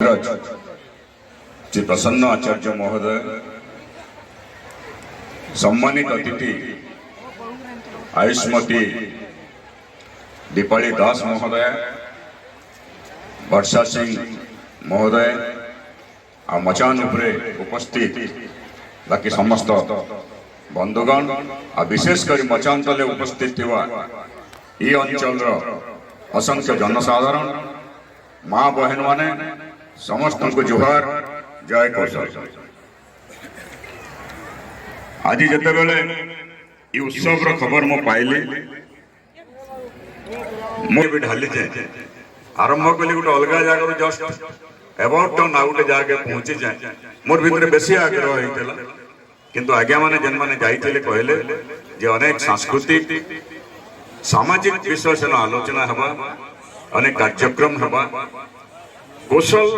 श्री प्रसन्न आचार्य महोदय, सम्मानित अतिथि आयुष्मती दीपाली दास महोदय, वर्षा सिंह महोदय आ मचान उपरे उपस्थित बाकी समस्त बंधुगण आ विशेषकर मचान तले उपस्थित ये अंचल असंख्य जनसाधारण माँ बहन माने समस्त को जुहार जय कौशल। आज जिते बेले ये उत्सव खबर मो पाइली मुझे ढाली जाए आरंभ कली गोटे अलग जगह जस्ट एबाउट टाउन आ गोटे जगह पहुंची जाए मोर भीतर बेसी आग्रह होता किंतु आज्ञा मैंने जेन मैंने जाइए कहले जे अनेक सांस्कृतिक सामाजिक विषय से आलोचना हवा अनेक कार्यक्रम हवा कौशल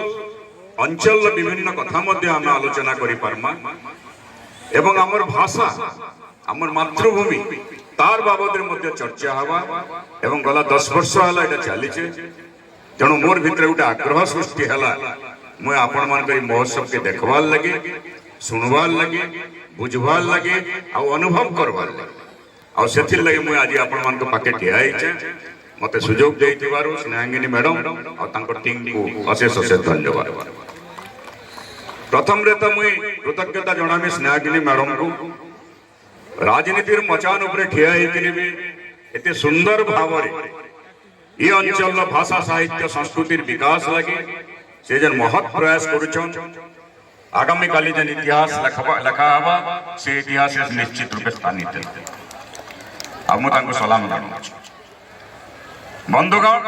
अंचल विभिन्न कथा मध्य आम आलोचना करि पारमा एवं आमर भाषा आमर मातृभूमि तार बाबद मध्य चर्चा हवा एवं गला 10 वर्ष हला एटा चली तेणु मोर भितर गोटे आग्रह सृष्टि हला मुझे आपण मान महोत्सव के देखवार लगे शुणवार लगे बुझवार लगे आ अनुभव करवार लगे आथिर लगे मुझे आज आपण मान पाखे ठिया मत सुजोग देइथिबारु स्नेहांगिनी मैडम और टीम को अशेष अशेष धन्यवाद। प्रथम रे तो मुई कृतज्ञता जनामी स्नेहांगिनी मैडम को राजनीति मचान उपरे ठिया होइकिनि भी एते सुंदर भाव ये अंचल भाषा साहित्य संस्कृति विकास लगे से जन महत् प्रयास करुछन आगामी काली जन इतिहास लिखा हवा से इतिहास निश्चित रूप स्थानित आ मु तांको सलाम जनाउछु। बंधुगण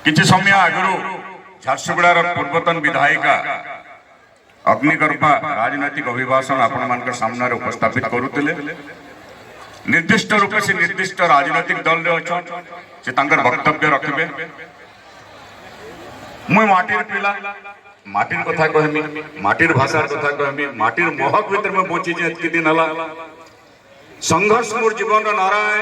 किछि समय आगु झारसुगुड़ार पूर्वतन विधायिका अग्निगर्भा राजनैतिक अभिभाषण आपण मान सामने उपस्थापित करुले निर्दिष्ट रूप से निर्दिष्ट राजनैतिक दल से वक्तव्य रखिबे मुई माटिर पिला माटिर कथा कहमी माटिर भाषा कथा कहमी माटिर महक भीतर में बची एतकी दिन हला संघर्ष मोर जीवन नाराय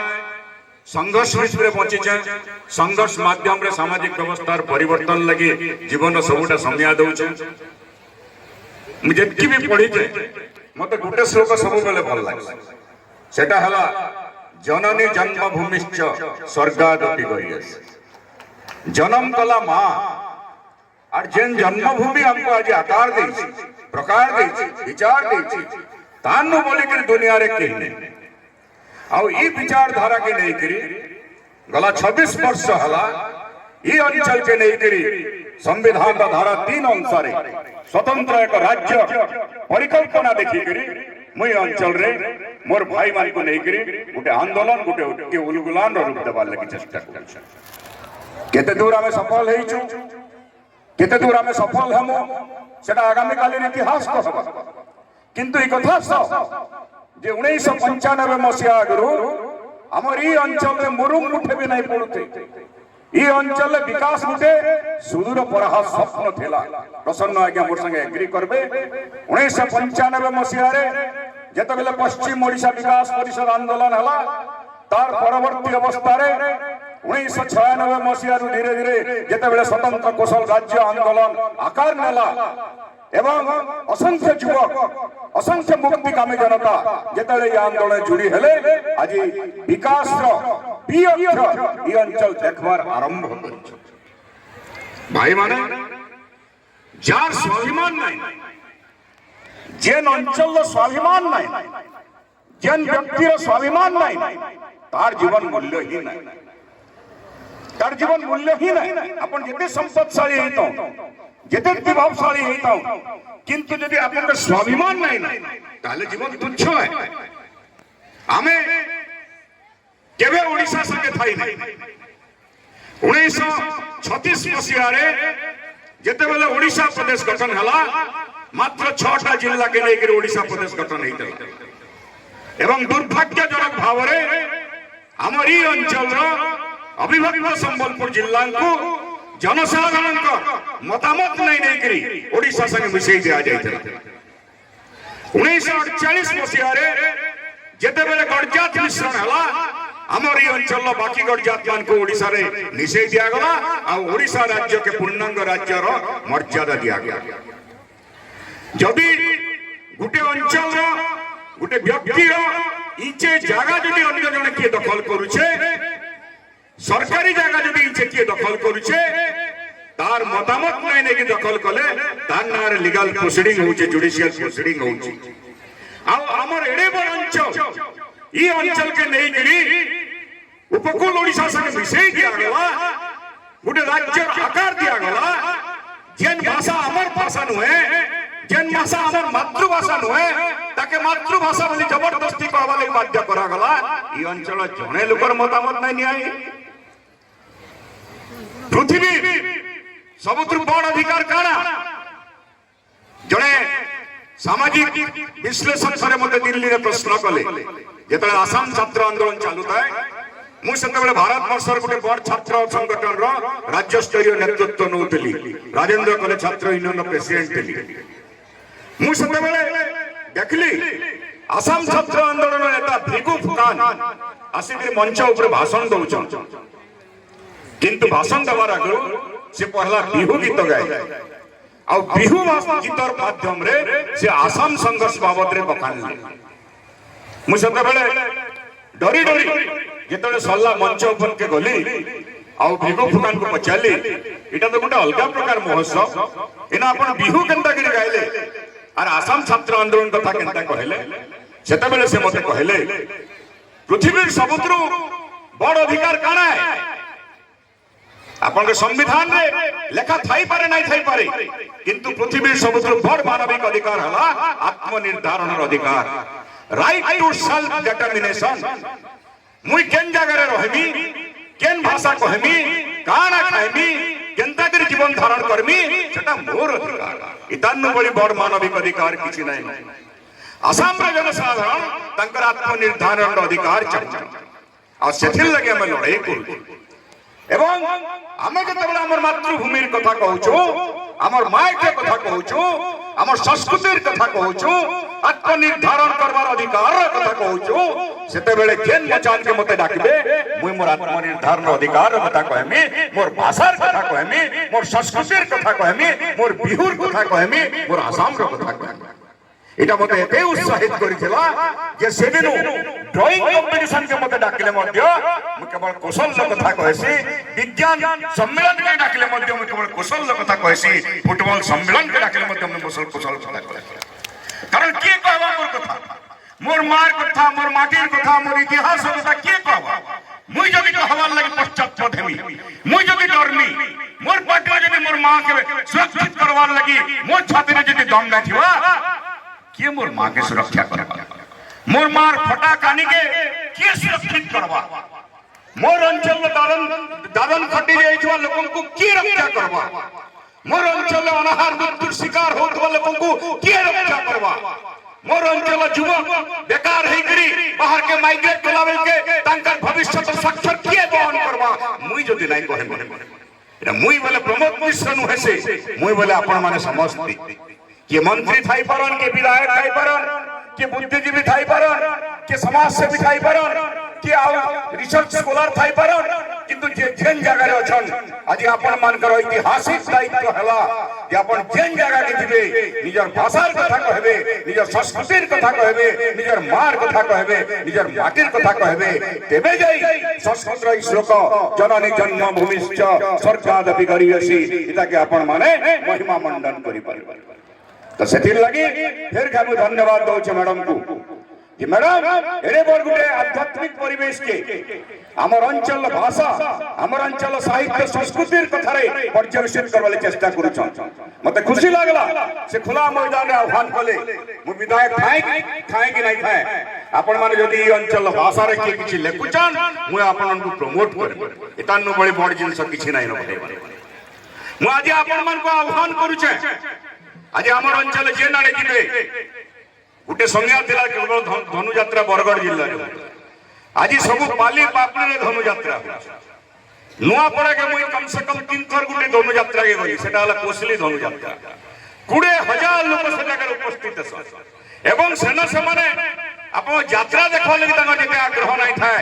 संघर्ष भितर बची जाए संघर्ष माध्यम रे सामाजिक व्यवस्था परिवर्तन लगे जीवन सबुटा समया दउछे मुझे भी पढ़ी जाए मत गोटे श्लोक सब बेले भल लागे सेटा हला जननी जन्मभूमिश्च स्वर्गादपि गरीयसी जन्म कला माँ और जेन जन्मभूमि हमको आज आकार देछि प्रकार देछि विचार देछि तानु बोली कर दुनिया रे केही आउ ई विचारधारा के नहीं करी गला 26 वर्ष हला ई अंचल के नहीं करी संविधान का धारा 3 अनुसार स्वतंत्र एक राज्य परिकल्पना देखी करी मुई अंचल रे मोर भाई मान को नहीं करी गोटे आंदोलन गोटे के उलगुलान रूप देवार लगी चेष्टा कर केते दूर आमे सफल हेइछु केते दूर आमे सफल हमो सेटा आगामी कालीन इतिहास को हबा किंतु ई कथा सब जे 1995 मसीहा आगु आमर ई अंचल में मुरुम मुठे भी नहीं पड़ते ई अंचल विकास गुटे सुदूर पराह स्वप्न थिला प्रसन्न आज्ञा मोर संगे एग्री करबे 1995 मसीहा रे जेते बेले पश्चिम ओडिशा विकास परिषद आंदोलन हला तार परवर्ती अवस्था रे 1996 मसीहा रु धीरे धीरे जेते बेले स्वतंत्र कौशल राज्य आंदोलन आकार नेला एवं असंख्य युवक असंख्य मुक्तिकामी जनता जेतले ये आंदोलन जुड़ी हेले आज विकास ये अंचल देखबार आरंभ कर भाई माने जार स्वाभिमान नहीं जेन अंचल स्वाभिमान नहीं जेन व्यक्तिर स्वाभिमान नहीं तार जीवन मूल्य ही नहीं तार जीवन मूल्य ही नहीं अपन जेते संपत्तिशाली हेतो जेते विभवशाली हेता किंतु यदि आपन स्वाभिमान नहीं ताले जीवन तुच्छ है आमे केबे ओडिशा संगे थाई नहीं 1936 मसीहा रे जेते बेले ओडिशा प्रदेश गठन हला मात्र 6टा जिला के लेकर ओडिशा प्रदेश गठन हेता एवं दुर्भाग्यजनक भाव रे हमर ई अंचल रो अविभक्त संबलपुर जिला को जनसाधारण मतामत नहीं करी ओडिशा संगे मिसई दिया जाए 1948 मसीहा रे जेते बेले गणजात मिश्रण हला आमर ये अंचल बाकीगढ़ जात मान को ओडिशा रे निषेध दिया गला आ ओडिशा राज्य के पूर्णांग राज्य रो मर्यादा दिया गया जदि गुटे अंचल रो गुटे व्यक्ति रो इचे जागा जदि अन्य जने के दखल करूछे सरकारी जागा जदि इचे के दखल करूछे तार मतामत नै नै कि दखल कले तार नारे लीगल प्रोसीडिंग होउछे जुडिशियल प्रोसीडिंग होउछे आ हमर एडे बड़ अंचल ई अंचल के नै गिरी उपकूल ओडिशा संगे मिसई दिया गला गुटे राज्य आकार दिया गला जेन भाषा हमर भाषा नुहे जेन भाषा हमर मातृभाषा नुहे ताके मातृभाषा बोली जबरदस्ती कहबा लागि बाध्य करा गला ई अंचल जने लोकर मतामत नै न्याय पृथ्वी सबुठ बड़ अधिकार काना जड़े सामाजिक विश्लेषण करे मते दिल्ली रे प्रश्न कले जेतले आसाम छात्र आंदोलन चालू थाए मु सेतबेले भारत वर्षर गुटे बड़ छात्र संगठन रो राज्य स्तरीय नेतृत्व नउतली राजेंद्र कॉलेज छात्र यूनियन रो प्रेसिडेंट थली मु सेतबेले देखली आसाम छात्र आंदोलन नेता भिगु फुकान आसी मंच ऊपर भाषण दउछन किंतु भाषण देवार आगु से पहला बिहू गीत गाए आ बिहू गीतर माध्यम रे से आसाम संघर्ष बाबत रे बखान मु सेतबेले डरी डरी जेतले सल्ला मंच ऊपर के गली आ भिगु फुकान को पचाली एटा तो गोटे अलग प्रकार महोत्सव इना अपन बिहू केनता करी गाइले और आसाम छात्र आंदोलन कथा केनता कहले सेतबेले से मते कहले पृथ्वी सबुत्रु बड़ अधिकार काना है अपन संविधान रे लेखा थाई पारे नहीं थाई पारे किंतु पृथ्वी सबुत्रु बड़ मानविक अधिकार हला आत्मनिर्धारण अधिकार राइट टू सेल्फ डिटरमिनेशन मुई केन जगह रे रहमी केन भाषा कहमी काना खाइमी केनता करी जीवन धारण करमी सेटा मोर अधिकार इतानु बड़ी बड़ मानविक अधिकार किछि नै आसाम रे जनसाधारण तंकर आत्मनिर्धारण अधिकार चाहिए आ सेथिल लगे हम लड़ाई करू एवं आमे जतबेला हमर मातृभूमिर कथा कहूछु हमर माय के कथा कहूछु हमर संस्कृतिर कथा कहूछु आत्मनिर्धारण करबार अधिकार कथा कहूछु सेतेबेले जेन मचान के मते डाकबे मुई मोर आत्मनिर्धारण अधिकार कथा कहमी मोर भाषार कथा कहमी मोर संस्कृतिर कथा कहमी मोर बिहुर कथा कहमी मोर आसाम रो कथा कहमी एटा मते एते उत्साहित करिथिला जे सेदिनु ड्राइंग कंपटीशन के मते डाकले मध्य मु केवल कौशल कथा कहसी विज्ञान सम्मेलन के डाकले मध्य मु केवल कौशल कथा कहसी फुटबॉल सम्मेलन के डाकले मध्य मु कौशल कथा कहसी कारण के कहबा मोर कथा मोर मार कथा मोर माटीर कथा मोर इतिहास कथा के कहबा मुई जदि कहबार लागि पश्चात हेमी मुई जदि डरमी मोर पाटवा जदि मोर मां के सुरक्षित करबार लागि मोर छाती रे जदि दम गाथिवा के मोर मां के सुरक्षा करबा मोर मार फटा कानी के सुरक्षित करबा मोर अंचल दादन खटी जाइछवा लोगन को के रक्षा करबा मोर अंचल अनाहार मृत्यु शिकार होतवा लोगन को के रक्षा करबा मोर अंचल युवक बेकार हे करी बाहर के माइग्रेट कलावेल के तांकर भविष्य तो साक्षर के बहन करबा मुई जदि नै कहबे एटा मुई बोले प्रमोद मिश्र नु हेसे मुई बोले आपण माने समझती के मंत्री थाई परन के विधायक थाई परन के बुद्धिजीवी थाई परन के समाज सेवी थाई परन के रिसर्च स्कॉलर थाई परन किंतु जे जेन जगह रे अछन आज आपण मानकर ऐतिहासिक दायित्व हला जे आपण जेन जगह के दिबे निजर भाषार कथा कहबे निजर संस्कृतिर कथा कहबे निजर मार कथा कहबे निजर माटीर कथा कहबे तेबे जाई संस्कृत रो श्लोक जननी जन्म भूमिश्च स्वर्गादपि गरीयसी इता के आपण माने महिमा मंडन करि परबे तो सेथिर लगी फिर का धन्यवाद दउछ मैडम को कि मैडम एरे बर गुटे आध्यात्मिक परिवेश के हमर अंचल भाषा हमर अंचल साहित्य संस्कृतिर कथा रे पर्यवेक्षण करवाले चेष्टा करूछ मते खुशी लागला से खुला मैदान रे आह्वान कले मु विधायक थाए कि नै थाए आपण माने जदी ई अंचल भाषा रे के किछि लेखुछन मु आपण को प्रमोट करबे एतानु बड़ी बड़ जिंस किछि नै न बते मु आज आपण मन को आह्वान करूछे आज हमर अंचल जे नाडे जिबे गुटे संज्ञा थिला केवल धनु यात्रा बरगढ़ जिल्ला रे आज सब पाली पापड़ी रे धनु यात्रा नुआ पड़ा के मुई कम से कम 3 थर गुटे धनु यात्रा के गली सेटा हला कोसली धनु यात्रा 20,000 लोक सेटा कर उपस्थित छ एवं सेना से माने आप यात्रा देखा लगे जिते आग्रह नहीं थाए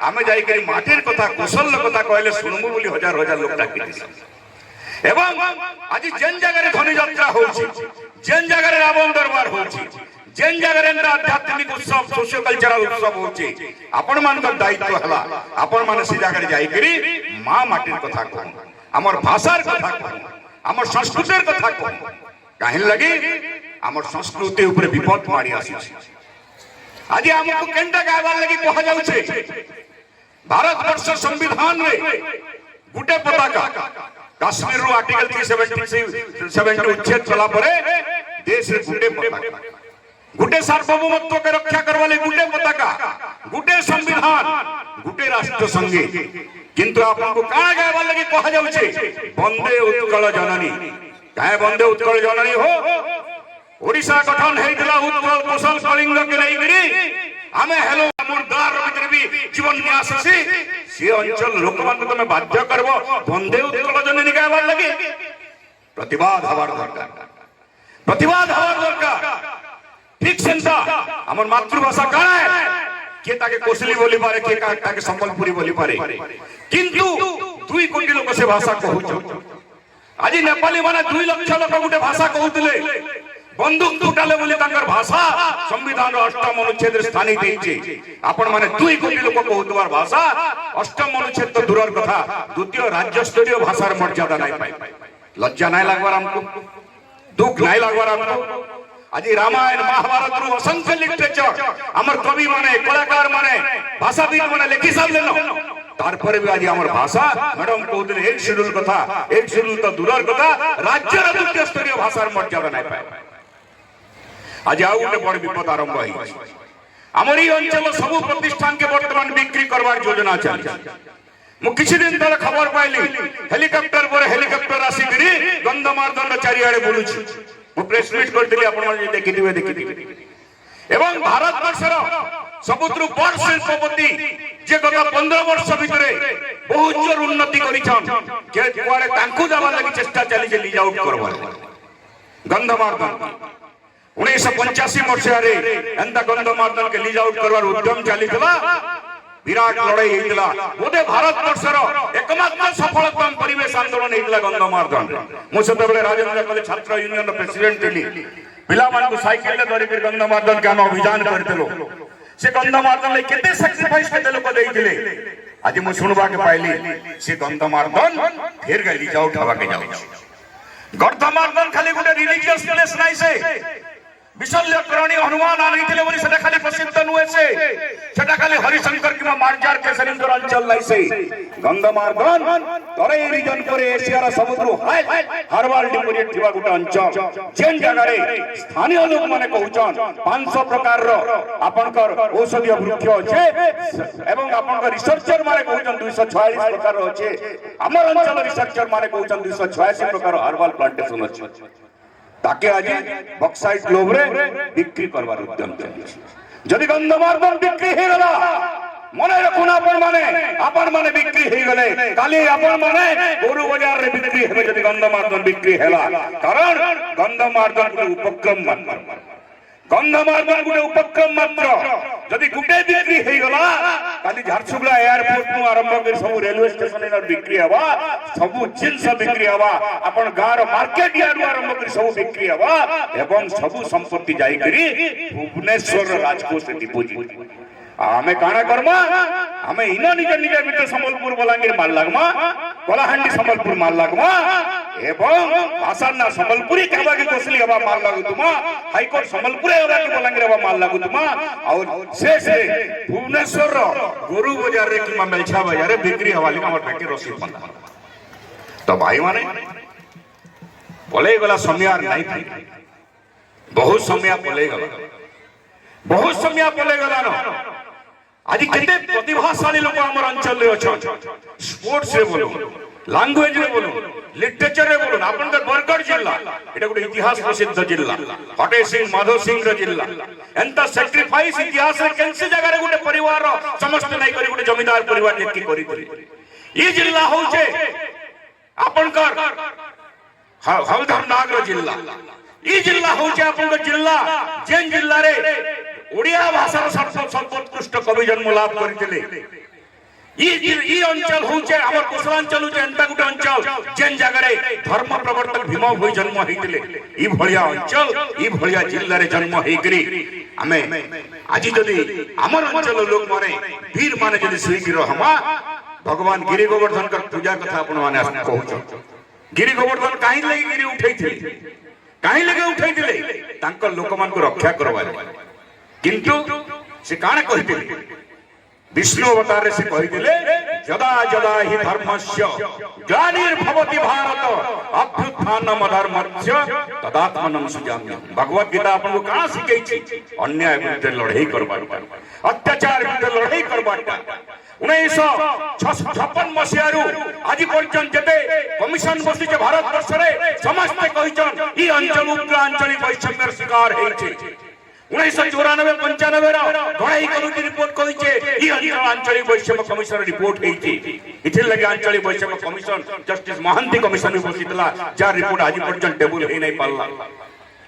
आम जाकर माटिर कथा कौशल कथा कहले शुणमु बोली हजार हजार लोग डाकी एवं आज जेन जगह धनी यात्रा होची जेन जगह रावण दरबार होची जेन जगह आध्यात्मिक उत्सव सोशियो कल्चरल उत्सव होची आपण मान दायित्व हला आपण मान से जगह जाइकरी मां माटिर कथा कहू हमर भाषार कथा कहू हमर संस्कृतिर कथा कहू काहे लगी हमर संस्कृति ऊपर विपद मारी आसी आज हमको केंटा गायबार लगी कहा जाउछे भारत वर्ष संविधान में गुटे पताका काश्मीर रो आर्टिकल 370 उच्छेद चला परे देश रे गुटे पताका गुटे सार्वभौमत्व के रक्षा करवा ले गुटे पताका गुटे संविधान गुटे राष्ट्र संघी किंतु आपको काना गायबार लगी कहा जाउछे वंदे उत्कल जननी काहे वंदे उत्कल जननी हो ओडिशा गठन हेइतला उत्कल कौशल कलिंग के लेकरी आमे हेलो मुर्दार भीतर भी जीवन न्यास से अंचल लोक मान तमे बाध्य करबो वंदे उत्कल जननी गायबार लगी प्रतिवाद हवार दरकार ठीक सेंता हमर मातृभाषा काना है के ताके कोसली बोली पारे के ताके संबलपुरी बोली पारे किंतु 2 कोटी लोक से भाषा कहू आज नेपाली माने 2 लाख लोक गुटे भाषा कहउतले बंदूक फुटाले बोली ताकर भाषा संविधान अष्टम अनुच्छेद स्थानी देइछे आपण माने 2 कोटी लोक कहउतबार भाषा अष्टम अनुच्छेद तो दूरर कथा द्वितीय राज्य स्तरीय भाषार मर्यादा नाही पाई लज्जा नाही लागबार हमको दुख नाही लागबार हमको आज रामायण महाभारत रो असंख्य लिटरेचर हमर कवि माने कलाकार माने भाषाविद माने लेखी सब लेनो तारपर भी आज हमर भाषा मैडम कहते एक शेड्यूल कथा एक शेड्यूल तो दूरर कथा राज्य रो द्वितीय स्तरीय भाषार मर्यादा नाही पाए आज आउ गोटे बड़ विपद आरंभ होई हमर ई अंचल सब प्रतिष्ठान के वर्तमान बिक्री करवार योजना चली मु किछि दिन तले खबर पाइली हेलीकॉप्टर पर हेलीकॉप्टर आसीकरी गंधमार्दन चारियाडे बुलुछि मु प्रेस मीट करथिली आपण माने देखिथिबे एवं भारत वर्षर सबुत्रु बड़ शिल्पपति जे गत 15 वर्ष भितरे बहुत जोर उन्नति करिछन के कुआडे तांकु जाबा लागि चेष्टा चली जे लीज आउट करबा गंधमार्दन 1985 मसिहारे एंता गंधमार्दन के लीज आउट करवार उद्यम चलीतला विराट लड़ाई हेतला ओदे भारत वर्षर एकमात्र सफलतम परिवेश आंदोलन हेतला गंधमार्दन मु सेते बेले राजेंद्र कॉलेज छात्र यूनियन प्रेसिडेंट थिली पिला मान को साइकिल ले धरि के गंधमार्दन के हम अभियान करतेलो से गंधमार्दन ले केते सैक्रिफाइस केते लोक देइथिले आज मु सुनबा के पाइली से गंधमार्दन फेर गली जाउ उठावा के जाउ गंधमार्दन खाली गुटे रिलीजियस प्लेस नाही से विशल्यकरणी हनुमान आनिथिले बोली सेटा खाली प्रसिद्ध नुहे से सेटा खाली हरिशंकर किमा मार्जार के सरिंदर अंचल नाही से गंधमार्दन तरे रीजन करे एशियार समुद्र हाय हरवाल डिपोजिट थिबा गुटा अंचल जेन जगह रे स्थानीय लोक माने कहउचन 500 प्रकार रो आपनकर औषधीय वृक्ष अछि एवं आपनकर रिसर्चर माने कहउचन 246 प्रकार रो अछि हमर अंचल रिसर्चर माने कहउचन 286 प्रकार हरवाल प्लांटेशन अछि ताके आज बक्साइट ग्लोब रे बिक्री करवार उद्यम चली जदि गंधमार्दन बिक्री हे गला मने रखुना आपण माने बिक्री हे गले काली आपण माने गोरु बाजार रे बिक्री हेबे जदि गंधमार्दन बिक्री हेला कारण गंधमार्दन गुटे उपक्रम मात्र गंधमार्दन गुटे उपक्रम मात्र जदि गुटे बिक्री हे गला काली झारसुगुड़ा एयरपोर्ट नु आरंभ कर सब रेलवे स्टेशन रे बिक्री हवा सब जिंस बिक्री हवा अपन गार मार्केट यार्ड आरंभ कर सब बिक्री हवा एवं सब संपत्ति जाई करी भुवनेश्वर राजकोष से डिपोजिट आमे काना करमा हमें इनो निज निज भीतर संबलपुर बलांगीर माल लागमा कलाहांडी संबलपुर माल लागमा एवं भाषाना संबलपुरी कहबा के कोसली हवा माल लागु तुमा हाईकोर्ट संबलपुर हवा के बलांगीर हवा माल लागु तुमा और से भुवनेश्वर गोरु बाजार रे किमा मेलछा बाजार रे बिक्री हवाली हमर पैके रसीद बंदा तो भाई माने बोले गला समयार नहीं बहुत समय बोले गला न आज केते प्रतिभाशाली लोक हमर अंचल रे अछन स्पोर्ट्स रे बोलो लैंग्वेज रे बोलो लिटरेचर रे बोलो आपन के बरगढ़ जिल्ला एटा गुटे इतिहास प्रसिद्ध जिल्ला हटे सिंह माधव सिंह रे जिल्ला एंता सैक्रिफाइस इतिहास रे केनसे जगह रे गुटे परिवार समस्त नै करी गुटे जमींदार परिवार जेकी करितली ई जिल्ला होचे आपन कर हलधर नाग रे जिल्ला ई जिल्ला होचे आपन के जिल्ला जेन जिल्ला रे ओडिया भाषार सर्वोत्कृष्ट कवि जन्म लाभ करथिले ई अंचल होचे हमर कोसलांचल होचे एंता गुटे अंचल जेन जगह रे धर्म प्रवर्तक भीम होई जन्म हेतिले ई भलिया अंचल ई भलिया जिल्ला रे जन्म हेकरी हमें आज जदी हमर अंचल लोक माने वीर माने जदी श्री रहमा भगवान गिरि गोवर्धन कर पूजा कथा अपन माने कहउछ गिरि गोवर्धन काहे लगी गिरि उठैथिले काहे लगे उठैथिले तांकर लोक मान को रक्षा करबा किंतु से काना कहिथिले विष्णु अवतार से कहिथिले जदा जदा हि धर्मस्य ग्लानिर्भवति भारत अभ्युत्थानम धर्मस्य तदात्मनं सृजाम्य भगवत गीता आपन को काना सिखै छी अन्याय विरुद्ध लड़ाई करबाटा अत्याचार विरुद्ध लड़ाई करबाटा 1956 मसियारू आज पर्यंत जते कमिशन बसी जे भारत वर्ष रे समस्त कहिचन ई अंचल उत्तरांचली वैषम्यर शिकार हेछि 1994-95 घोड़ाई कमिटी रिपोर्ट कहिचे ई अंचल आंचलिक वैषम्य कमिशन रिपोर्ट हेछि इथिर लगे आंचलिक वैषम्य कमिशन जस्टिस महांती कमिशन भी बसितला जा रिपोर्ट आज पर्यंत टेबल हे नै पाला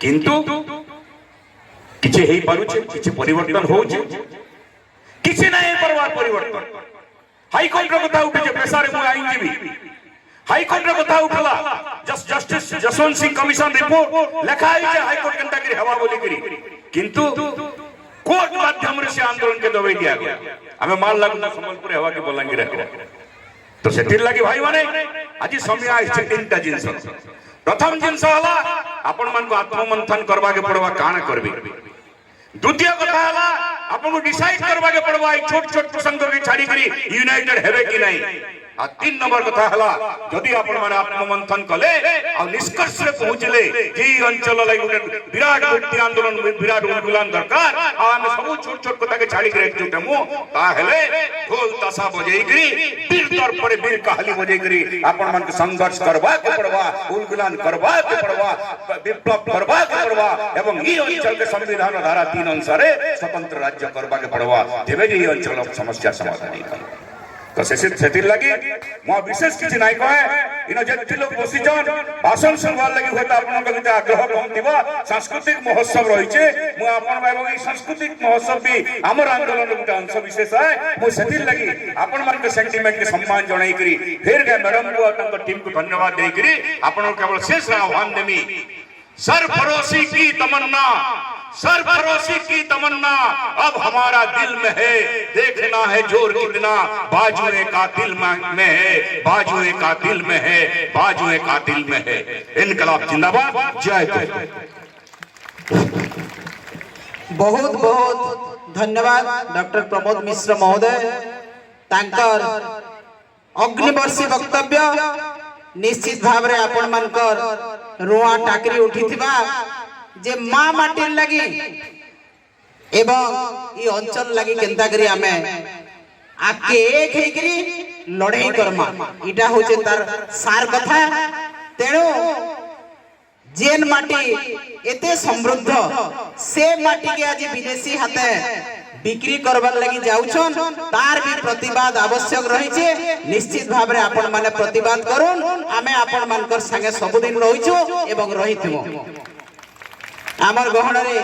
किंतु किछि हेई पारुचे किछि परिवर्तन होउचे किछि नै परवार परिवर्तन हाई कोर्ट रो कथा उठे पेशारे मु आईनजीबी हाई कोर्ट रो कथा उठला justice Jaswant Singh commission report लिखा है हाई कोर्ट केनता करी हवा बोली करी किंतु कोर्ट माध्यम रे से आंदोलन के दबाई दिया गया हमें माल लागना संबलपुर हवा के बोलांगी रहे तो सेतिर लागि भाई माने आज समय आइछ तीनटा जिंस प्रथम जिंस हला आपण मन को आत्ममंथन करबा के पड़वा काना करबे द्वितीय कथा हला आपन को डिसाइड करबा के पड़वा छोट छोट प्रसंग के छाड़ी करी यूनाइटेड हेबे कि नहीं आ 3 नंबर कथा हला जदी आपण माने आत्ममंथन कले आ निष्कर्ष रे पहुंचले जे अंचल लागि विराट व्यक्ति आंदोलन विराट उलगुलान दरकार आ हम सब छोट छोट कथा के छाड़ी करे जुटमु ता हेले ढोल तासा बजेई करी वीर तर पर वीर कहाली बजेई करी आपण मन के संघर्ष करबा के पड़वा उलगुलान करबा के पड़वा विप्लव करबा के पड़वा एवं ई अंचल के संविधान धारा 3 अनुसार स्वतंत्र राज्य करबा के पड़वा तेबे जे ई अंचल समस्या समाधान कर तो सेतिर लगी मो विशेष किछि नाही कहे इनो जेति लोग बसिजन भाषण सुनवार लगी होता आपन के आग्रह कम दिबा सांस्कृतिक महोत्सव रहिचे मु आपन एवं ई सांस्कृतिक महोत्सव भी हमर आंदोलन के अंश विशेष है मु सेतिर लगी आपन मन के सेंटीमेंट के सम्मान जणाई करी फिर गए मैडम को तंग टीम को धन्यवाद देई करी आपन केवल शेष आह्वान देमी सरफरोशी की तमन्ना सरफरोशी की तमन्ना अब हमारा दिल में है देखना है जोर कितना बाजुए कातिल में है बाजुए कातिल में है बाजुए कातिल में है इनकलाब जिंदाबाद जय जय बहुत बहुत धन्यवाद डॉक्टर प्रमोद मिश्र महोदय तांकर अग्निवर्षी वक्तव्य निश्चित भाव रे आपण मानकर रुआ टाकरी उठीथिबा जे मां माटी लगी एवं ई अंचल लगी केंता करी हमें आके एक हेकरी लड़ाई करमा इटा होचे तार सार कथा तेणु जेन माटी एते समृद्ध से माटी के आज विदेशी हाथे बिक्री करबार लगी जाउछन तार भी प्रतिवाद आवश्यक रहिছে निश्चित भाव रे आपण माने प्रतिवाद करूं आमे आपण मानकर संगे सब दिन रहिछु एवं रहिथमो आमर गहन रे